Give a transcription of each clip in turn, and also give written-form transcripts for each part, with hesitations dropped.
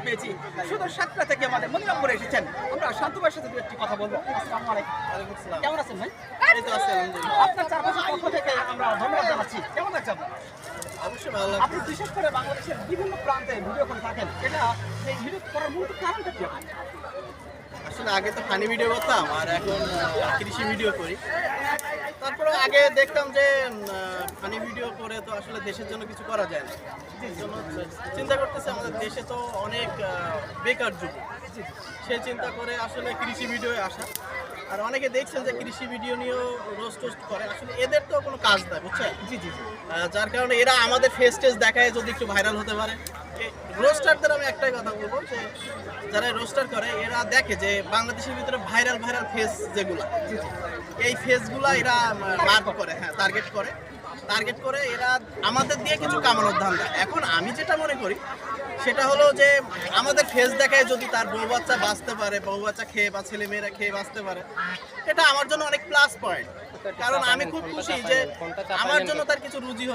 পেয়েছি। শুধু সাতটা থেকে আমাদের মনিরামপুরে এসেছেন। আমরা শান্ত ভাইয়ের সাথে একটি কথা বলবো। আসসালামু আলাইকুম। ওয়ালাইকুম আসসালাম। কেমন আছেন ভাই? এই তো আছি আলহামদুলিল্লাহ। আপনার চারপাশের পক্ষ থেকে আমরা ধন্যবাদ জানাচ্ছি। কেমন লাগছে আপনার? অবশ্যই ভালো আপনি লাগছে। বিশেষ করে বাংলাদেশের বিভিন্ন প্রান্তে ভিডিও করে থাকেন। এটা এই ভিডিও করার মূল কারণটা কি? আসলে আগে তো ফানি ভিডিও করতাম আর এখন কৃষি ভিডিও করি। তারপরে আগে দেখতাম যে ফানি ভিডিও করে তো আসলে দেশের জন্য কিছু করা যায় না। এই জন্য চিন্তা করতেছে আমাদের দেশে তো অনেক বেকার যুবক, সেই চিন্তা করে আসলে কৃষি ভিডিওয়ে আসা। আর অনেকে দেখছেন যে কৃষি ভিডিও নিয়েও রোস্ট টোস্ট করে, আসলে এদের তো কোনো কাজ দেয় বুঝছেন। জি জি জি। যার কারণে এরা আমাদের ফেস টেস দেখায় যদি একটু ভাইরাল হতে পারে। রোস্টারদের আমি একটাই কথা বলবো যে যারা রোস্টার করে এরা দেখে যে বাংলাদেশের ভিতরে ভাইরাল ফেস যেগুলো, এই ফেসগুলা এরা মার্ক করে, হ্যাঁ টার্গেট করে এরা আমাদের দিয়ে কিছু কামানোর ধান্দা। এখন আমি যেটা মনে করি সেটা হলো যে আমাদের ফেস দেখায় যদি তার বউ বাচ্চা বাঁচতে পারে, বউ বাচ্চা খেয়ে বা ছেলে মেয়েরা খেয়ে বাঁচতে পারে, এটা আমার জন্য অনেক প্লাস পয়েন্ট। কারণ আমি খুব খুশি যে আমার জন্য তার কিছু রুজি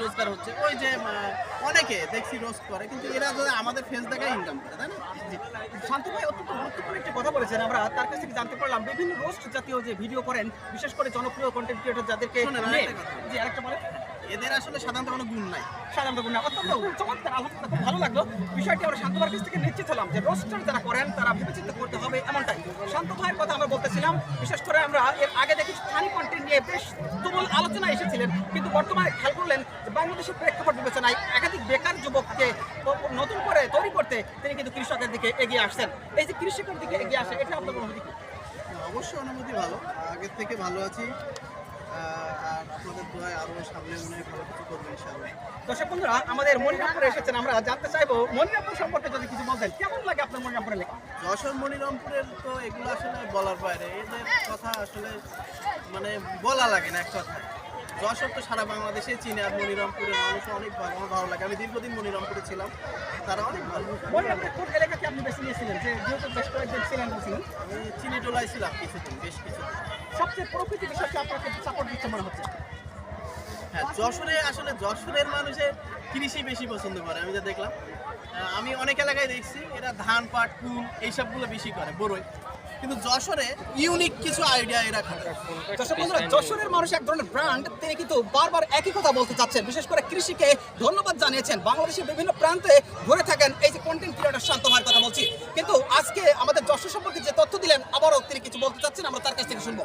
রোজগার হচ্ছে। ওই যে অনেকে দেখছি রোস্ট করে, কিন্তু এরা যদি আমাদের ফেস দেখায় ইনকাম করে, তাই না? শান্ত ভাই অত্যন্ত গুরুত্বপূর্ণ একটি কথা বলেছেন। আমরা তার কাছ থেকে জানতে পারলাম বিভিন্ন রোস্ট জাতীয় যে ভিডিও করেন, বিশেষ করে জনপ্রিয় কন্টেন্ট ক্রিয়েটর যাদেরকে শোনেন, নিয়ে- আরেকটা কথা। জি আরেকটা বলে। এদের আসলে সাধারণত কোনো গুণ নাই। সাধারণত গুণ না, অত্যন্ত চমৎকার, আলহামদুলিল্লাহ খুব ভালো লাগলো বিষয়টি। আমরা শান্ত ভাইয়ের কাছ থেকে নিশ্চিত হলাম যে রোস্টার যারা করেন তারা বিবেচিত করতে হবে, এমনটাই শান্ত ভাইয়ের কথা আমরা বলতেছিলাম। বিশেষ করে আমরা এর আগে দেখি ফানি কন্টেন্ট নিয়ে বেশ তুমুল আলোচনা এসেছিলেন, কিন্তু বর্তমানে খেয়াল করলেন যে বাংলাদেশের প্রেক্ষাপট বিবেচনায় একাধিক বেকার যুবককে নতুন করে তৈরি করতে তিনি কিন্তু কৃষকের দিকে এগিয়ে আসছেন। এই যে কৃষকের দিকে এগিয়ে আসে, এটা আপনার অনুভূতি কি? অবশ্যই অনুমতি ভালো, আগের থেকে ভালো আছি। আর আপনাদের দোয়ায় আরো সামনে মনে হয় ভালো কিছু করবেন ইনশাআল্লাহ। দর্শক বন্ধুরা, আমাদের মনিরামপুরে এসেছেন, আমরা জানতে চাইবো মনিরামপুর সম্পর্কে যদি কিছু বলতেন। কেমন লাগে আপনার মনিরামপুরের লেখা? যশোর মনিরামপুরের তো এগুলো আসলে বলার বাইরে, এদের কথা আসলে মানে বলা লাগে না এক কথায়। যশোর তো সারা বাংলাদেশে চিনে, আর মনিরামপুরের মানুষ অনেক ভালো, আমার ভালো লাগে। আমি দীর্ঘদিন মনিরামপুরে ছিলাম, তারা অনেক ভালো। মনিরামপুরের কোন এলাকাকে আপনি বেছে নিয়েছিলেন? যে যেহেতু বেশ কয়েকজন ছিলেন বলছিলেন, আমি চিনিটোলায় ছিলাম কিছুদিন, বেশ কিছুদিন। সবচেয়ে প্রকৃতি বিষয়কে আপনাকে সাপোর্ট দিচ্ছে মনে হচ্ছে। হ্যাঁ, যশোরের মানুষের কৃষি বেশি পছন্দ করে, আমি যা দেখলাম। আমি অনেক এলাকায় দেখছি এরা ধান, পাট, কুল এইসবগুলো বেশি করে, বড়ই। কিন্তু যশোরে ইউনিক কিছু আইডিয়া এরা খাবে। দর্শক বন্ধুরা, যশোরের মানুষ এক ধরনের ব্র্যান্ড, তিনি কিন্তু বারবার একই কথা বলতে চাচ্ছেন। বিশেষ করে কৃষিকে ধন্যবাদ জানিয়েছেন। বাংলাদেশের বিভিন্ন প্রান্তে ঘুরে থাকেন এই যে কন্টেন্ট ক্রিয়েটর শান্ত ভাইয়ের কথা বলছি, কিন্তু আজকে আমাদের যশোর সম্পর্কে যে তথ্য দিলেন, আবারও তিনি কিছু বলতে চাচ্ছেন, আমরা তার কাছ থেকে শুনবো।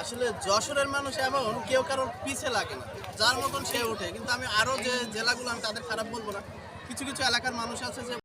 আসলে যশোরের মানুষ এমন কেউ কারোর পিছে লাগে না, যার মতন সে ওঠে। কিন্তু আমি আরো যে জেলাগুলো, আমি তাদের খারাপ বলবো না, কিছু এলাকার মানুষ আছে যে